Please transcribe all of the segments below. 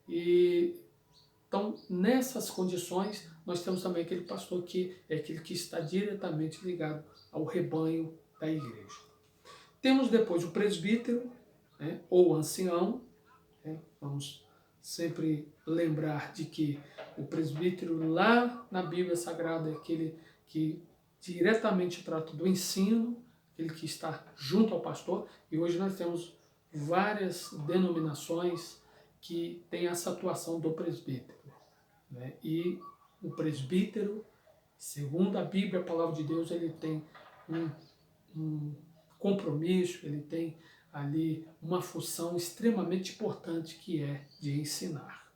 E então, nessas condições, nós temos também aquele pastor que é aquele que está diretamente ligado ao rebanho da igreja. Temos depois o presbítero, né, ou ancião, né, vamos sempre lembrar de que o presbítero lá na Bíblia Sagrada é aquele que diretamente trata do ensino, aquele que está junto ao pastor, e hoje nós temos várias denominações que têm essa atuação do presbítero, né? E o presbítero, segundo a Bíblia, a palavra de Deus, ele tem um, um compromisso, ele tem ali uma função extremamente importante que é de ensinar.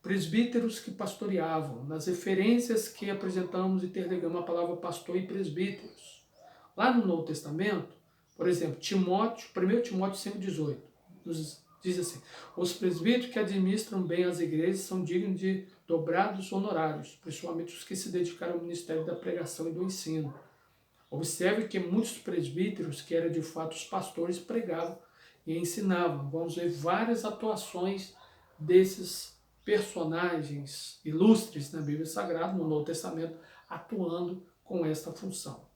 Presbíteros que pastoreavam, nas referências que apresentamos e interligamos a palavra pastor e presbíteros. Lá no Novo Testamento, por exemplo, Timóteo, 1 Timóteo 5,18, nos diz assim: os presbíteros que administram bem as igrejas são dignos de dobrados honorários, principalmente os que se dedicaram ao ministério da pregação e do ensino. Observe que muitos presbíteros, que eram de fato os pastores, pregavam e ensinavam. Vamos ver várias atuações desses personagens ilustres na Bíblia Sagrada, no Novo Testamento, atuando com esta função.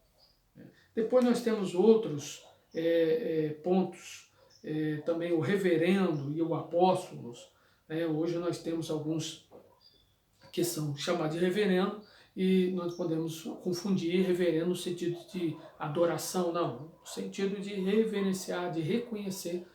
Depois nós temos outros pontos, também o reverendo e o apóstolos. Hoje nós temos alguns que são chamados de reverendo, e nós podemos confundir reverendo no sentido de adoração, não, no sentido de reverenciar, de reconhecer,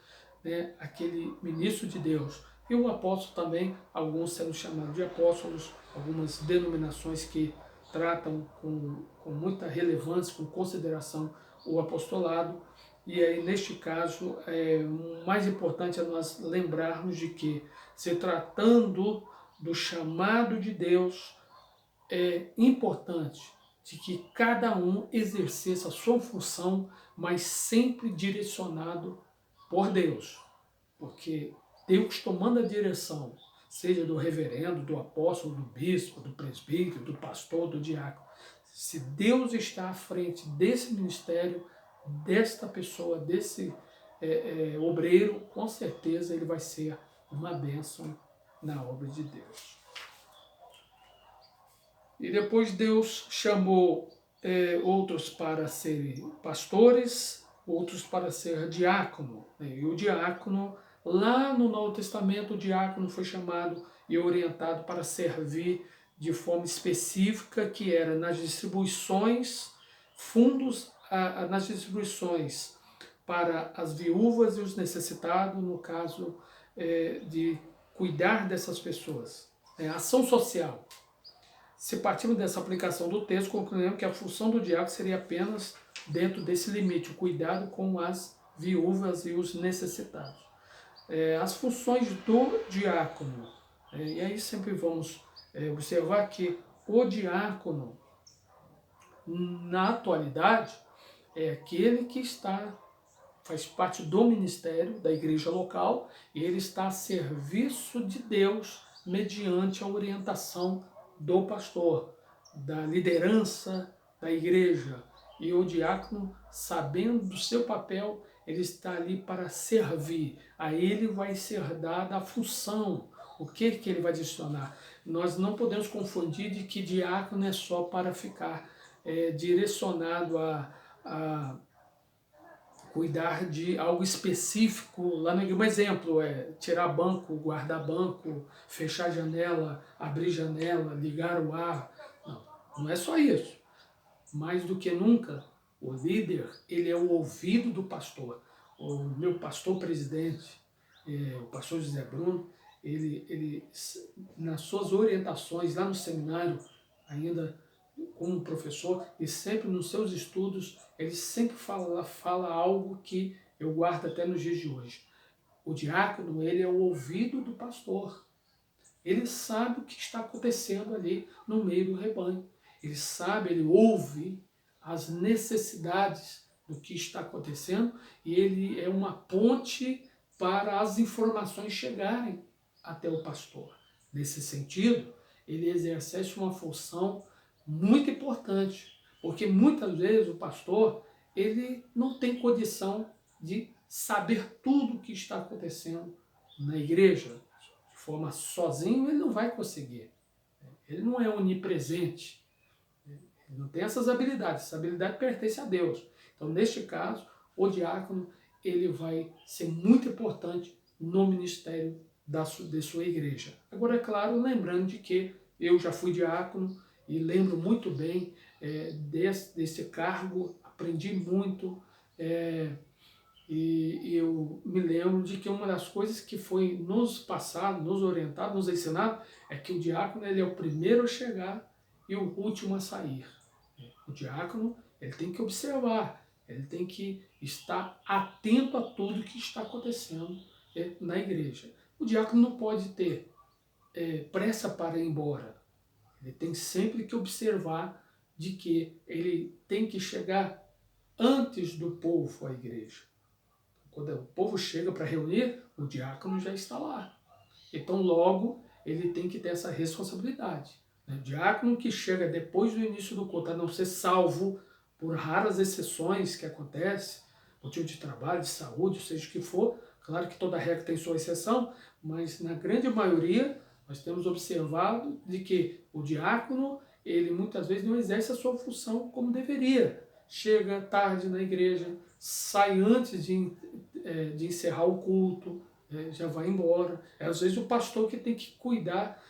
né, aquele ministro de Deus. E o apóstolo também, alguns sendo chamados de apóstolos, algumas denominações que tratam com muita relevância, com consideração, o apostolado. E aí, neste caso, o mais importante é nós lembrarmos de que, se tratando do chamado de Deus, é importante de que cada um exercesse a sua função, mas sempre direcionado por Deus. Porque Deus tomando a direção, seja do reverendo, do apóstolo, do bispo, do presbítero, do pastor, do diácono, se Deus está à frente desse ministério, desta pessoa, desse obreiro, com certeza ele vai ser uma bênção na obra de Deus. E depois Deus chamou outros para serem pastores, outros para ser diácono. E o diácono, lá no Novo Testamento, o diácono foi chamado e orientado para servir de forma específica, que era nas distribuições, fundos, nas distribuições para as viúvas e os necessitados, no caso de cuidar dessas pessoas. Ação social. Se partimos dessa aplicação do texto, concluímos que a função do diácono seria apenas dentro desse limite, o cuidado com as viúvas e os necessitados. As funções do diácono, e aí sempre vamos observar que o diácono, na atualidade, é aquele que faz parte do ministério da igreja local, e ele está a serviço de Deus mediante a orientação do pastor, da liderança da igreja. E o diácono, sabendo do seu papel, ele está ali para servir. A ele vai ser dada a função, o que ele vai adicionar. Nós não podemos confundir de que diácono é só para ficar direcionado a cuidar de algo específico lá no igreja. Um exemplo é tirar banco, guardar banco, fechar janela, abrir janela, ligar o ar. Não é só isso. Mais do que nunca, o líder, ele é o ouvido do pastor. O meu pastor presidente, o pastor José Bruno, ele nas suas orientações lá no seminário, ainda como professor, e sempre nos seus estudos, ele sempre fala algo que eu guardo até nos dias de hoje. O diácono, ele é o ouvido do pastor. Ele sabe o que está acontecendo ali no meio do rebanho. Ele sabe, ele ouve as necessidades do que está acontecendo, e ele é uma ponte para as informações chegarem até o pastor. Nesse sentido, ele exerce uma função muito importante, porque muitas vezes o pastor, ele não tem condição de saber tudo o que está acontecendo na igreja, de forma sozinho, ele não vai conseguir. Ele não é onipresente. Ele não tem essas habilidades. Essa habilidade pertence a Deus. Então, neste caso, o diácono ele vai ser muito importante no ministério de sua igreja. Agora, é claro, lembrando de que eu já fui diácono e lembro muito bem desse cargo, aprendi muito, e eu me lembro de que uma das coisas que foi nos passado, nos orientado, nos ensinado, é que o diácono ele é o primeiro a chegar e o último a sair. O diácono ele tem que observar, ele tem que estar atento a tudo que está acontecendo na igreja. O diácono não pode ter pressa para ir embora. Ele tem sempre que observar de que ele tem que chegar antes do povo à igreja. Quando o povo chega para reunir, o diácono já está lá. Então, logo, ele tem que ter essa responsabilidade. O diácono que chega depois do início do culto, a não ser salvo por raras exceções que acontecem, motivo de trabalho, de saúde, seja o que for, claro que toda regra tem sua exceção, mas na grande maioria nós temos observado de que o diácono, ele muitas vezes não exerce a sua função como deveria. Chega tarde na igreja, sai antes de encerrar o culto, já vai embora. Às vezes o pastor que tem que cuidar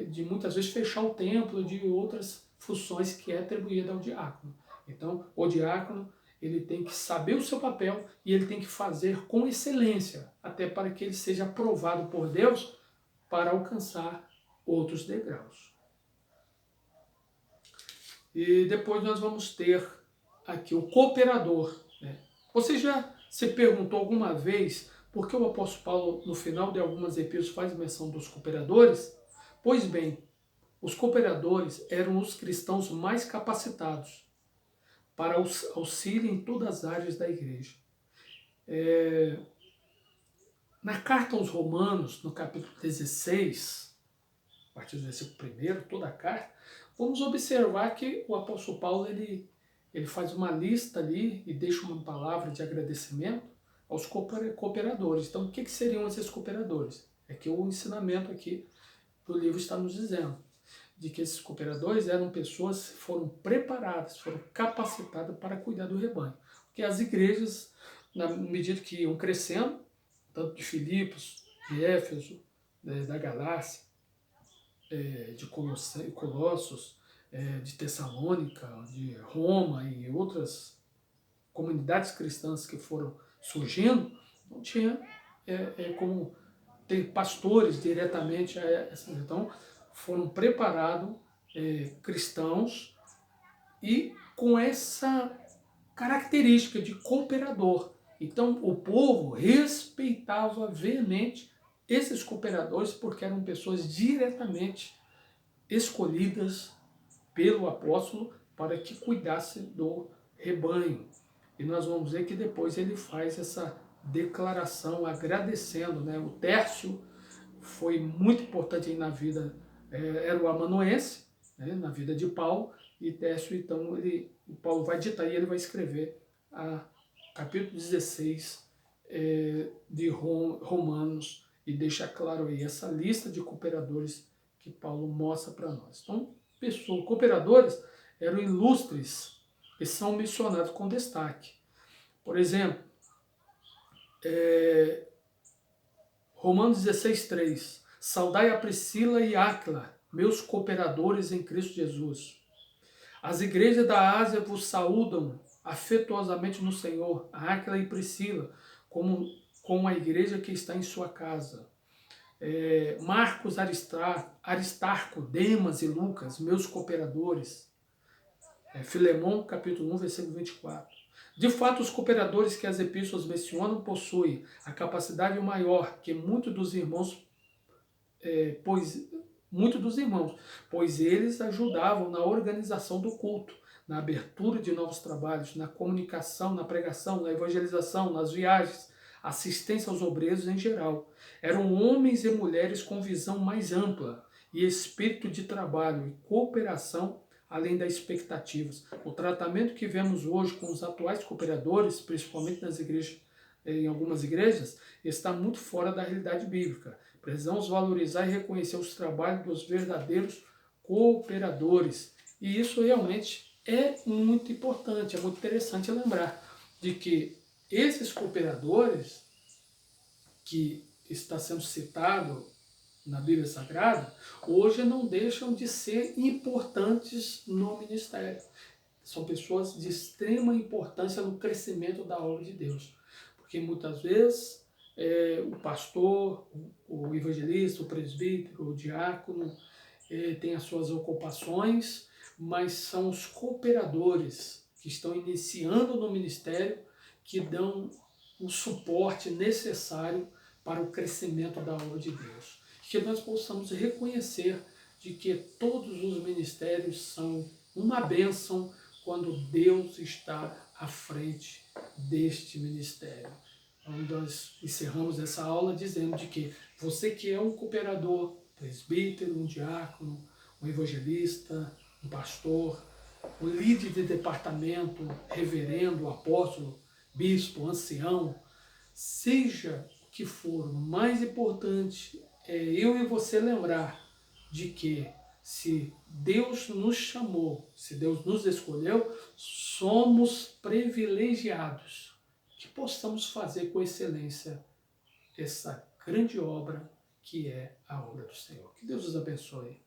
de muitas vezes fechar o templo, de outras funções que é atribuída ao diácono. Então, o diácono ele tem que saber o seu papel e ele tem que fazer com excelência, até para que ele seja aprovado por Deus para alcançar outros degraus. E depois nós vamos ter aqui o cooperador. Você já se perguntou alguma vez por que o apóstolo Paulo, no final de algumas epístolas, faz menção dos cooperadores? Pois bem, os cooperadores eram os cristãos mais capacitados para auxílio em todas as áreas da igreja. Na carta aos Romanos, no capítulo 16, a partir do versículo 1, toda a carta, vamos observar que o apóstolo Paulo ele faz uma lista ali e deixa uma palavra de agradecimento aos cooperadores. Então, o que seriam esses cooperadores? É que o ensinamento aqui do livro está nos dizendo de que esses cooperadores eram pessoas que foram preparadas, foram capacitadas para cuidar do rebanho. Porque as igrejas, na medida que iam crescendo, tanto de Filipos, de Éfeso, da Galácia, de Colossos, de Tessalônica, de Roma e outras comunidades cristãs que foram surgindo, não tinha como ter pastores diretamente a essas. Então, foram preparados cristãos e com essa característica de cooperador. Então, o povo respeitava veemente esses cooperadores porque eram pessoas diretamente escolhidas pelo apóstolo para que cuidasse do rebanho. E nós vamos ver que depois ele faz essa declaração agradecendo, né? O Tércio foi muito importante aí na vida, era o amanuense, né? Na vida de Paulo, e Tércio, então, o Paulo vai ditar e ele vai escrever a capítulo 16 de Romanos e deixa claro aí essa lista de cooperadores que Paulo mostra para nós. Então, cooperadores eram ilustres e são mencionados com destaque. Por exemplo, Romanos 16:3, saudai a Priscila e Áquila, meus cooperadores em Cristo Jesus. As igrejas da Ásia vos saúdam afetuosamente no Senhor, Áquila e Priscila, como a igreja que está em sua casa. Marcos, Aristarco, Demas e Lucas, meus cooperadores. Filemão, capítulo 1, versículo 24. De fato, os cooperadores que as epístolas mencionam possuem a capacidade maior que muitos dos irmãos, pois eles ajudavam na organização do culto, na abertura de novos trabalhos, na comunicação, na pregação, na evangelização, nas viagens, assistência aos obreiros em geral. Eram homens e mulheres com visão mais ampla e espírito de trabalho e cooperação além das expectativas. O tratamento que vemos hoje com os atuais cooperadores, principalmente nas igrejas, em algumas igrejas, está muito fora da realidade bíblica. Precisamos valorizar e reconhecer os trabalhos dos verdadeiros cooperadores. E isso realmente é muito importante, é muito interessante lembrar de que esses cooperadores que está sendo citado na Bíblia Sagrada, hoje não deixam de ser importantes no ministério. São pessoas de extrema importância no crescimento da obra de Deus. Porque muitas vezes o pastor, o evangelista, o presbítero, o diácono tem as suas ocupações, mas são os cooperadores que estão iniciando no ministério que dão o suporte necessário para o crescimento da obra de Deus. Que nós possamos reconhecer de que todos os ministérios são uma bênção quando Deus está à frente deste ministério. Então, nós encerramos essa aula dizendo de que você que é um cooperador, presbítero, um diácono, um evangelista, um pastor, um líder de departamento, reverendo, apóstolo, bispo, ancião, seja o que for, o mais importante é eu e você lembrar de que se Deus nos chamou, se Deus nos escolheu, somos privilegiados que possamos fazer com excelência essa grande obra que é a obra do Senhor. Que Deus os abençoe.